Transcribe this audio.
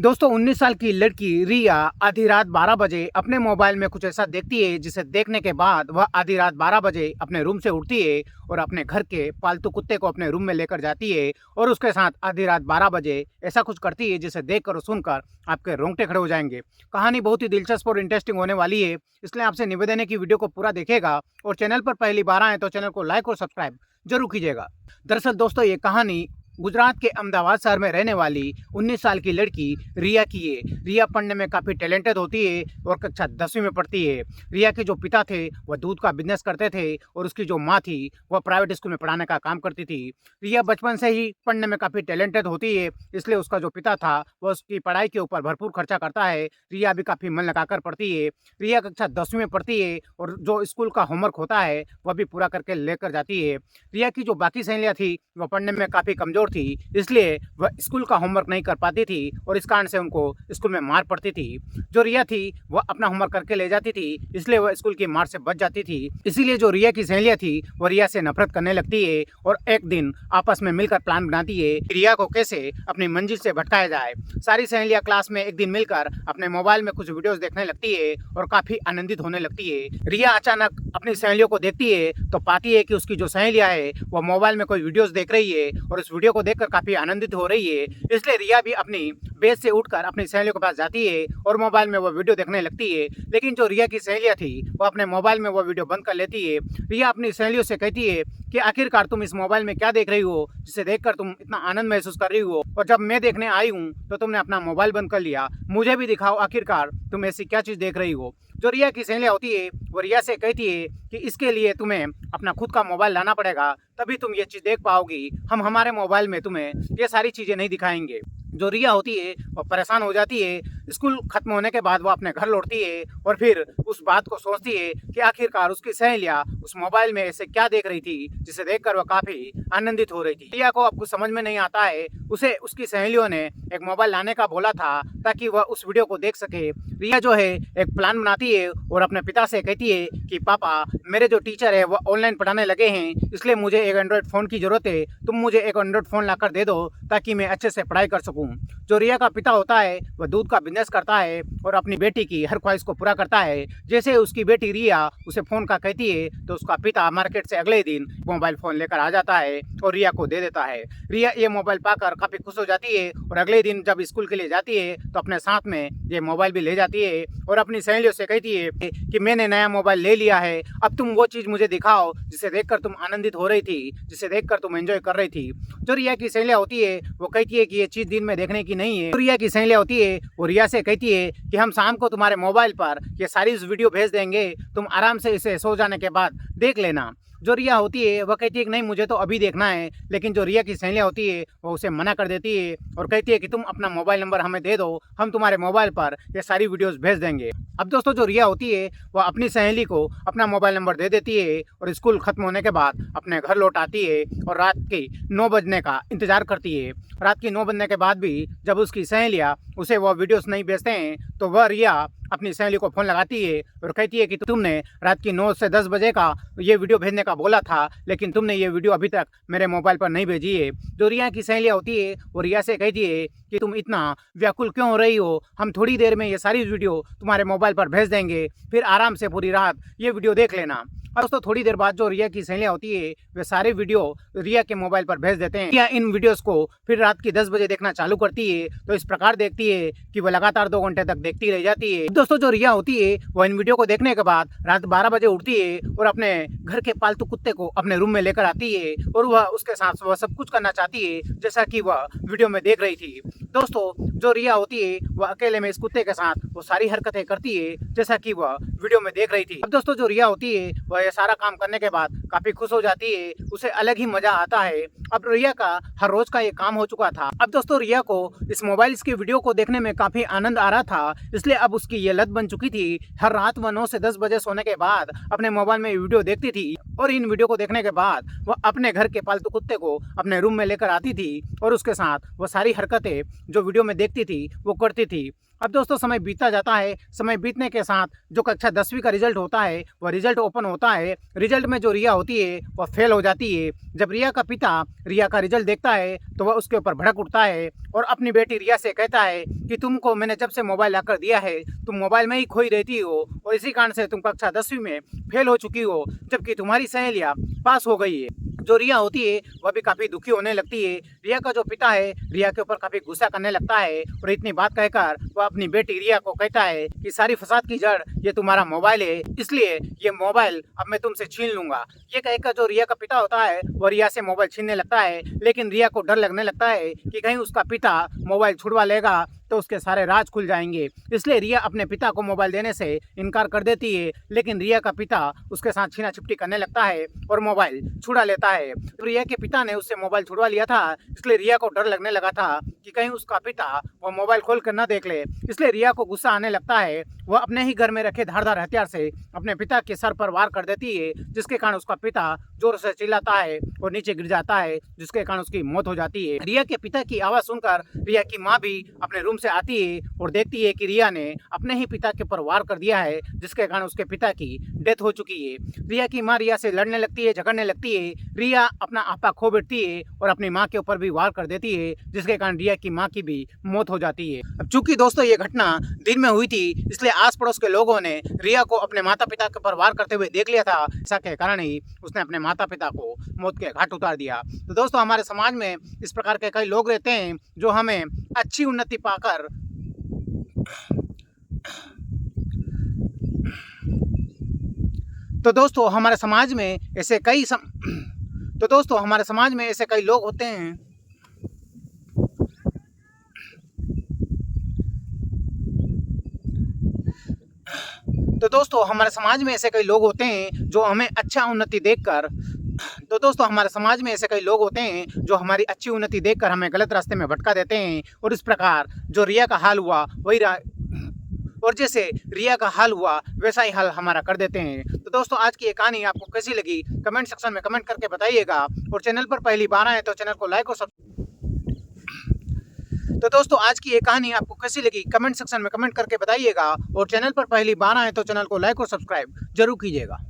दोस्तों 19 साल की लड़की रिया आधी रात 12 बजे अपने मोबाइल में कुछ ऐसा देखती है जिसे देखने के बाद वह आधी रात 12 बजे अपने रूम से उठती है और अपने घर के पालतू कुत्ते को अपने रूम में लेकर जाती है और उसके साथ आधी रात 12 बजे ऐसा कुछ करती है जिसे देखकर और सुनकर आपके रोंगटे खड़े हो जाएंगे। कहानी बहुत ही दिलचस्प और इंटरेस्टिंग होने वाली है, इसलिए आपसे निवेदन है कि वीडियो को पूरा देखेगा और चैनल पर पहली बार आए तो चैनल को लाइक और सब्सक्राइब जरूर कीजिएगा। दरअसल दोस्तों ये कहानी गुजरात के अहमदाबाद शहर में रहने वाली 19 साल की लड़की रिया की है। रिया पढ़ने में काफ़ी टैलेंटेड होती है और कक्षा 10वीं में पढ़ती है। रिया के जो पिता थे वह दूध का बिजनेस करते थे और उसकी जो माँ थी वह प्राइवेट स्कूल में पढ़ाने का काम करती थी। रिया बचपन से ही पढ़ने में काफ़ी टैलेंटेड होती है, इसलिए उसका जो पिता था वह उसकी पढ़ाई के ऊपर भरपूर खर्चा करता है। रिया भी काफ़ी मन लगाकर पढ़ती है। रिया कक्षा 10वीं में पढ़ती है और जो स्कूल का होमवर्क होता है वह भी पूरा करके लेकर जाती है। रिया की जो बाकी सहेलियाँ थी वह पढ़ने में काफ़ी कमज़ोर थी, इसलिए वह स्कूल का होमवर्क नहीं कर पाती थी और इस कारण से उनको स्कूल में मार पड़ती थी। जो रिया थी वह अपना होमवर्क करके ले जाती थी, इसलिए वह स्कूल की मार से बच जाती थी। इसीलिए जो रिया की सहेलियाँ थी वह रिया से नफरत करने लगती है और एक दिन आपस में मिलकर प्लान बनाती है रिया को कैसे अपनी मंजिल से भटकाया जाए। सारी सहेलियाँ क्लास में एक दिन मिलकर अपने मोबाइल में कुछ वीडियोस देखने लगती है और काफी आनंदित होने लगती है। रिया अचानक अपनी सहेलियों को देखती है तो पाती है कि उसकी जो सहेलियाँ है वह मोबाइल में कोई वीडियोस देख रही है और उस वीडियो को देखकर काफी आनंदित हो रही है। इसलिए रिया भी अपनी बेड से उठकर अपनी सहेलियों के पास जाती है और मोबाइल में वो वीडियो देखने लगती है। लेकिन जो रिया की सहेलियाँ थी वो अपने मोबाइल में वो वीडियो बंद कर लेती है। रिया अपनी सहेलियों से कहती है कि आखिरकार तुम इस मोबाइल में क्या देख रही हो जिसे देखकर तुम इतना आनंद महसूस कर रही हो, और जब मैं देखने आई हूँ तो तुमने अपना मोबाइल बंद कर लिया। मुझे भी दिखाओ आखिरकार तुम ऐसी क्या चीज़ देख रही हो। जो रिया की सहेलियाँ होती है वो रिया से कहती है कि इसके लिए तुम्हें अपना खुद का मोबाइल लाना पड़ेगा, तभी तुम ये चीज़ देख पाओगी। हम हमारे मोबाइल में तुम्हें ये सारी चीज़ें नहीं दिखाएंगे। जो रिया होती है वो परेशान हो जाती है। स्कूल खत्म होने के बाद वो अपने घर लौटती है और फिर उस बात को सोचती है कि आखिरकार उसकी सहेलियाँ उस मोबाइल में ऐसे क्या देख रही थी जिसे देखकर वह काफ़ी आनंदित हो रही थी। रिया को अब कुछ समझ में नहीं आता है। उसे उसकी सहेलियों ने एक मोबाइल लाने का बोला था ताकि वह उस वीडियो को देख सके। रिया जो है एक प्लान बनाती है और अपने पिता से कहती है कि पापा, मेरे जो टीचर है वह ऑनलाइन पढ़ाने लगे हैं, इसलिए मुझे एक एंड्रॉयड फ़ोन की ज़रूरत है। तुम मुझे एक एंड्रॉयड फ़ोन लाकर दे दो ताकि मैं अच्छे से पढ़ाई कर सकूं। जो रिया का पिता होता है वह दूध का बिजनेस करता है और अपनी बेटी की हर ख्वाहिश को पूरा करता है। जैसे उसकी बेटी रिया उसे फ़ोन का कहती है तो उसका पिता मार्केट से अगले दिन मोबाइल फ़ोन लेकर आ जाता है और रिया को दे देता है। रिया ये मोबाइल पाकर काफ़ी खुश हो जाती है और अगले दिन जब स्कूल के लिए जाती है तो अपने साथ में ये मोबाइल भी ले जाती है और अपनी सहेलियों से कहती है कि मैंने नया मोबाइल ले लिया है, अब तुम वो चीज़ मुझे दिखाओ जिसे देखकर तुम आनंदित हो रही थी, जिसे देखकर तुम एंजॉय कर रही थी। जो रिया की सहेलियाँ होती है वो कहती है कि ये चीज़ दिन में देखने की नहीं है। रिया की सहेलियाँ होती है वो रिया से कहती है कि हम शाम को तुम्हारे मोबाइल पर ये सारी वीडियो भेज देंगे, तुम आराम से इसे सो जाने के बाद देख लेना। जो रिया होती है वह कहती है कि नहीं, मुझे तो अभी देखना है। लेकिन जो रिया की सहेलियाँ होती है वो उसे मना कर देती है और कहती है कि तुम अपना मोबाइल नंबर हमें दे दो, हम तुम्हारे मोबाइल पर ये सारी वीडियोस भेज देंगे। अब दोस्तों जो रिया होती है वह अपनी सहेली को अपना मोबाइल नंबर दे देती है और स्कूल खत्म होने के बाद अपने घर लौट आती है और रात के 9 बजने का इंतजार करती है। रात के 9 बजने के बाद भी जब उसकी सहेलियाँ उसे वो वीडियोस नहीं भेजते हैं तो वह रिया अपनी सहेली को फ़ोन लगाती है और कहती है कि तुमने रात की 9 से 10 बजे का ये वीडियो भेजने का बोला था, लेकिन तुमने ये वीडियो अभी तक मेरे मोबाइल पर नहीं भेजी है। जो रिया की सहेलियाँ होती है वो रिया से कहती है कि तुम इतना व्याकुल क्यों हो रही हो, हम थोड़ी देर में ये सारी वीडियो तुम्हारे मोबाइल पर भेज देंगे, फिर आराम से पूरी रात ये वीडियो देख लेना। और दोस्तों थोड़ी देर बाद जो रिया की सहेलियाँ होती है वे सारे वीडियो रिया के मोबाइल पर भेज देते हैं। रिया इन वीडियोस को फिर रात की 10 बजे देखना चालू करती है तो इस प्रकार देखती है कि वह लगातार 2 घंटे तक देखती रह जाती है। दोस्तों जो रिया होती है वह इन वीडियो को देखने के बाद रात 12 बजे उठती है और अपने घर के पालतू कुत्ते को अपने रूम में लेकर आती है और वह उसके साथ वह सब कुछ करना चाहती है जैसा कि वह वीडियो में देख रही थी। दोस्तों जो रिया होती है वह अकेले में इस कुत्ते के साथ वो सारी हरकतें करती है जैसा कि वह वीडियो में देख रही थी। अब दोस्तों जो रिया होती है वह ये सारा काम करने के बाद काफी खुश हो जाती है, उसे अलग ही मजा आता है। अब रिया का हर रोज का ये काम हो चुका था। अब दोस्तों रिया को इस मोबाइल की वीडियो को देखने में काफी आनंद आ रहा था, इसलिए अब उसकी ये लत बन चुकी थी। हर रात वह 9 से 10 बजे सोने के बाद अपने मोबाइल में वीडियो देखती थी और इन वीडियो को देखने के बाद वह अपने घर के पालतू कुत्ते को अपने रूम में लेकर आती थी और उसके साथ वह सारी हरकतें जो वीडियो में देखती थी वो करती थी। अब दोस्तों समय बीतता जाता है। समय बीतने के साथ जो कक्षा 10वीं का रिजल्ट होता है वह रिजल्ट ओपन होता है। रिजल्ट में जो रिया होती है वह फेल हो जाती है। जब रिया का पिता रिया का रिजल्ट देखता है तो वह उसके ऊपर भड़क उठता है और अपनी बेटी रिया से कहता है कि तुमको मैंने जब से मोबाइल लाकर दिया है तुम मोबाइल में ही खोई रहती हो और इसी कारण से तुम कक्षा 10वीं में फेल हो चुकी हो, जबकि तुम्हारी सहेलियाँ पास हो गई है। जो रिया होती है वह भी काफ़ी दुखी होने लगती है। रिया का जो पिता है रिया के ऊपर काफ़ी गुस्सा करने लगता है और इतनी बात कहकर वह अपनी बेटी रिया को कहता है कि सारी फसाद की जड़ ये तुम्हारा मोबाइल है, इसलिए ये मोबाइल अब मैं तुमसे छीन लूंगा। ये कहकर जो रिया का पिता होता है वह रिया से मोबाइल छीनने लगता है, लेकिन रिया को डर लगने लगता है कि कहीं उसका पिता मोबाइल छुड़वा लेगा तो उसके सारे राज खुल जाएंगे। इसलिए रिया अपने पिता को मोबाइल देने से इनकार कर देती है, लेकिन रिया का पिता उसके साथ छीना छिपटी करने लगता है और मोबाइल छुड़ा लेता है। तो रिया के पिता ने उससे मोबाइल छुड़वा लिया था, इसलिए रिया को डर लगने लगा था कि कहीं उसका पिता वो मोबाइल खोल कर न देख ले। इसलिए रिया को गुस्सा आने लगता है। वह अपने ही घर में रखे धारदार हथियार से अपने पिता के सर पर वार कर देती है, जिसके कारण उसका पिता जोर से चिल्लाता है और नीचे गिर जाता है, जिसके कारण उसकी मौत हो जाती है। रिया के पिता की आवाज़ सुनकर रिया की माँ भी अपने रूम से आती है और देखती है कि रिया ने अपने ही पिता के ऊपर वार कर दिया है, जिसके कारण उसके पिता की डेथ हो चुकी है। रिया की माँ रिया से लड़ने लगती है, झगड़ने लगती है। रिया अपना आपा खो बैठती है और अपनी माँ के ऊपर भी वार कर देती है, जिसके कारण रिया की माँ की भी मौत हो जाती है। अब चूंकि दोस्तों ये घटना दिन में हुई थी, इसलिए आस पड़ोस के लोगों ने रिया को अपने माता पिता के ऊपर वार करते हुए देख लिया था। ऐसा के कारण ही उसने अपने माता पिता को मौत के घाट उतार दिया। तो दोस्तों हमारे समाज में इस प्रकार के कई लोग रहते हैं जो हमें अच्छी उन्नति पाकर तो दोस्तों हमारे समाज में ऐसे कई लोग होते हैं जो हमें अच्छा उन्नति देखकर हमारी अच्छी उन्नति देखकर हमें गलत रास्ते में भटका देते हैं। और इस प्रकार जो रिया का हाल हुआ जैसे रिया का हाल हुआ वैसा ही हाल हमारा कर देते हैं। तो दोस्तों आज की ये कहानी आपको कैसी लगी कमेंट सेक्शन में कमेंट करके बताइएगा, और चैनल पर पहली बार आए तो चैनल को लाइक और तो दोस्तों आज की ये कहानी आपको कैसी लगी कमेंट सेक्शन में कमेंट करके बताइएगा, और चैनल पर पहली बार आए तो चैनल को लाइक और सब्सक्राइब जरूर कीजिएगा।